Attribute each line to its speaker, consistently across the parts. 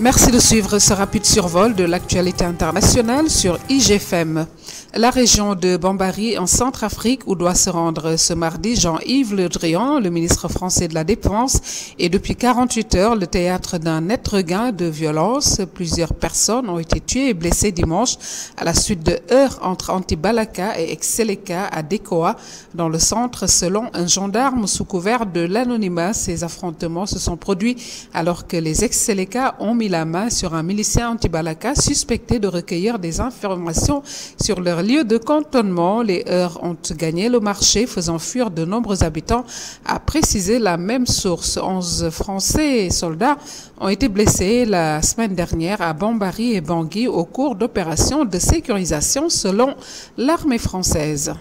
Speaker 1: Merci de suivre ce rapide survol de l'actualité internationale sur IGFM. La région de Bambari en Centrafrique où doit se rendre ce mardi Jean-Yves Le Drian, le ministre français de la Défense, est depuis 48 heures le théâtre d'un net regain de violence. Plusieurs personnes ont été tuées et blessées dimanche à la suite de heurts entre Anti-Balaka et Ex-Seleka à Dekoa dans le centre. Selon un gendarme sous couvert de l'anonymat, ces affrontements se sont produits alors que les Ex-Seleka ont mis la main sur un milicien Anti-Balaka suspecté de recueillir des informations sur leur lieu de cantonnement. Les heurts ont gagné le marché, faisant fuir de nombreux habitants, a précisé la même source. 11 Français et soldats ont été blessés la semaine dernière à Bambari et Bangui au cours d'opérations de sécurisation selon l'armée française.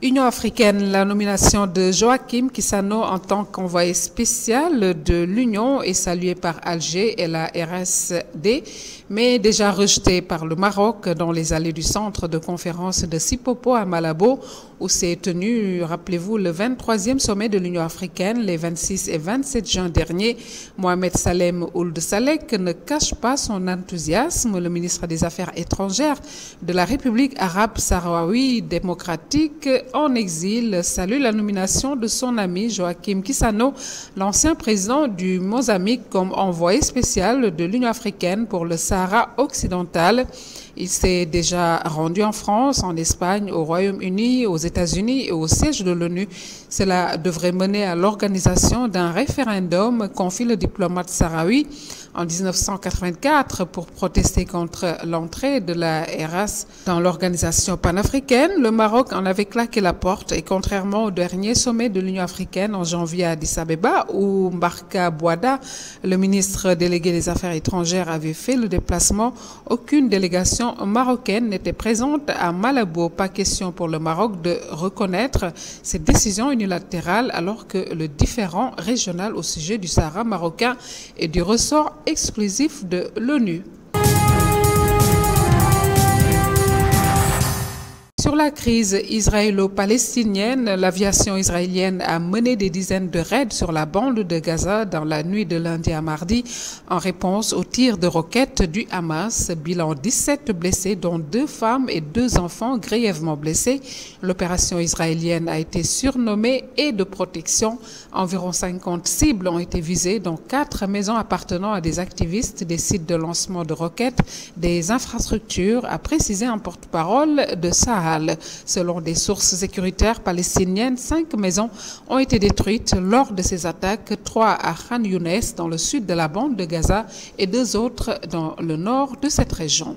Speaker 1: Union africaine, la nomination de Joachim Chissano en tant qu'envoyé spécial de l'Union est saluée par Alger et la RSD, mais déjà rejetée par le Maroc dans les allées du centre de conférence de Sipopo à Malabo, où s'est tenu, rappelez-vous, le 23e sommet de l'Union africaine les 26 et 27 juin dernier. Mohamed Salem Ould Salek ne cache pas son enthousiasme. Le ministre des Affaires étrangères de la République arabe sahraoui démocratique en exil salue la nomination de son ami Joachim Chissano, l'ancien président du Mozambique, comme envoyé spécial de l'Union africaine pour le Sahara occidental. Il s'est déjà rendu en France, en Espagne, au Royaume-Uni, aux États-Unis et au siège de l'ONU. Cela devrait mener à l'organisation d'un référendum, confie le diplomate sahraoui en 1984 pour protester contre l'entrée de la RS dans l'organisation panafricaine. Le Maroc en avait claqué la porte et contrairement au dernier sommet de l'Union africaine en janvier à Addis Abeba où Mbarka Bouada, le ministre délégué des Affaires étrangères, avait fait le déplacement, aucune délégation marocaine n'était présente à Malabo. Pas question pour le Maroc de reconnaître cette décision unilatérale alors que le différend régional au sujet du Sahara marocain est du ressort exclusif de l'ONU. Sur la crise israélo-palestinienne, l'aviation israélienne a mené des dizaines de raids sur la bande de Gaza dans la nuit de lundi à mardi en réponse aux tirs de roquettes du Hamas. Bilan 17 blessés, dont 2 femmes et 2 enfants grièvement blessés. L'opération israélienne a été surnommée aide de protection. Environ 50 cibles ont été visées, dont 4 maisons appartenant à des activistes, des sites de lancement de roquettes, des infrastructures, a précisé un porte-parole de Sahel. Selon des sources sécuritaires palestiniennes, 5 maisons ont été détruites lors de ces attaques, 3 à Khan Younes dans le sud de la bande de Gaza et 2 autres dans le nord de cette région.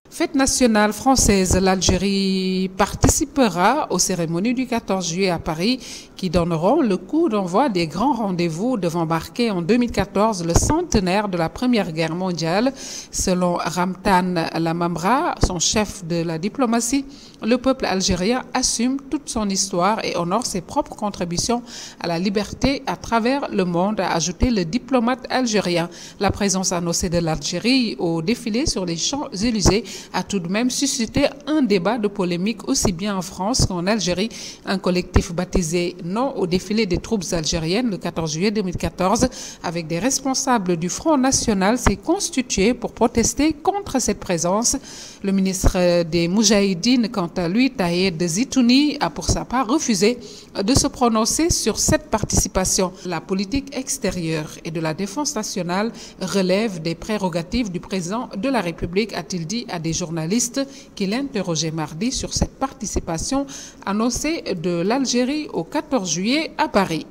Speaker 1: Fête nationale française, l'Algérie participera aux cérémonies du 14 juillet à Paris qui donneront le coup d'envoi des grands rendez-vous devant marquer en 2014 le centenaire de la Première Guerre mondiale. Selon Ramtan Lamamra, son chef de la diplomatie, le peuple algérien assume toute son histoire et honore ses propres contributions à la liberté à travers le monde, a ajouté le diplomate algérien. La présence annoncée de l'Algérie au défilé sur les Champs-Élysées a tout de même suscité un débat de polémique aussi bien en France qu'en Algérie. Un collectif baptisé Non au défilé des troupes algériennes le 14 juillet 2014 avec des responsables du Front National s'est constitué pour protester contre cette présence. Le ministre des Moudjahidines, quant à lui, Tayed Zitouni, a pour sa part refusé de se prononcer sur cette participation. La politique extérieure et de la défense nationale relève des prérogatives du président de la République, a-t-il dit à des journalistes qui l'interrogeaient mardi sur cette participation annoncée de l'Algérie au 14 juillet à Paris.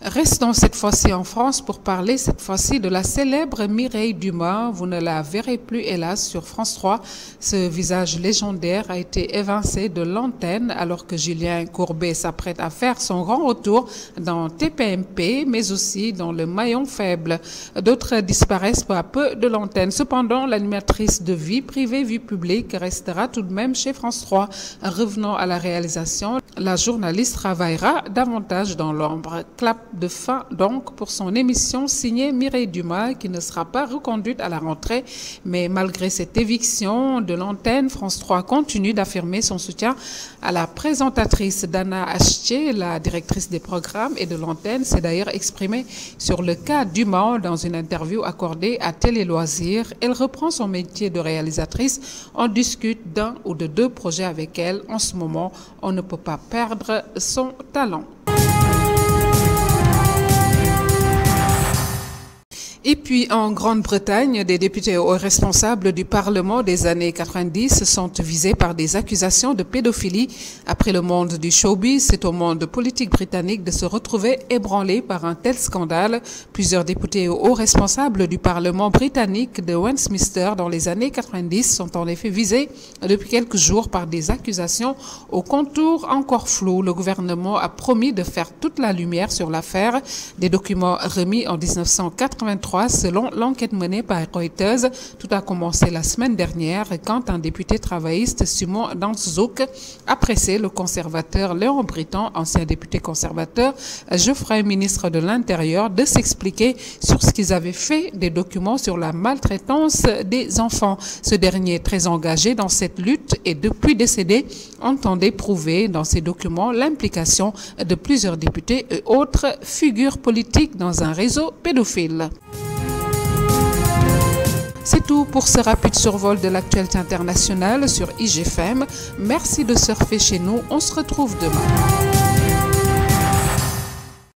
Speaker 1: Restons cette fois-ci en France pour parler cette fois-ci de la célèbre Mireille Dumas. Vous ne la verrez plus hélas sur France 3. Ce visage légendaire a été évincé de l'antenne alors que Julien Courbet s'apprête à faire son grand retour dans TPMP, mais aussi dans Le Maillon Faible. D'autres disparaissent peu à peu de l'antenne. Cependant, l'animatrice de vie privée, vie publique restera tout de même chez France 3. Revenons à la réalisation. La journaliste travaillera davantage dans l'ombre. Clap de fin donc pour son émission signée Mireille Dumas qui ne sera pas reconduite à la rentrée. Mais malgré cette éviction de l'antenne, France 3 continue d'affirmer son soutien à la présentatrice Dana Achetier, la directrice des programmes et de l'antenne, s'est d'ailleurs exprimée sur le cas Dumas dans une interview accordée à Télé Loisirs. Elle reprend son métier de réalisatrice. On discute d'un ou de deux projets avec elle. En ce moment, on ne peut pas perdre son talent. Et puis en Grande-Bretagne, des députés hauts responsables du Parlement des années 90 sont visés par des accusations de pédophilie. Après le monde du showbiz, c'est au monde politique britannique de se retrouver ébranlé par un tel scandale. Plusieurs députés hauts responsables du Parlement britannique de Westminster dans les années 90 sont en effet visés depuis quelques jours par des accusations aux contours encore flous. Le gouvernement a promis de faire toute la lumière sur l'affaire. Des documents remis en 1983 selon l'enquête menée par Reuters. Tout a commencé la semaine dernière quand un député travailliste, Simon Danczuk, a pressé le conservateur Léon Britton, ancien député conservateur, Geoffrey, ministre de l'Intérieur, de s'expliquer sur ce qu'ils avaient fait des documents sur la maltraitance des enfants. Ce dernier, très engagé dans cette lutte et depuis décédé, entendait prouver dans ces documents l'implication de plusieurs députés et autres figures politiques dans un réseau pédophile. C'est tout pour ce rapide survol de l'actualité internationale sur IGFM. Merci de surfer chez nous. On se retrouve demain.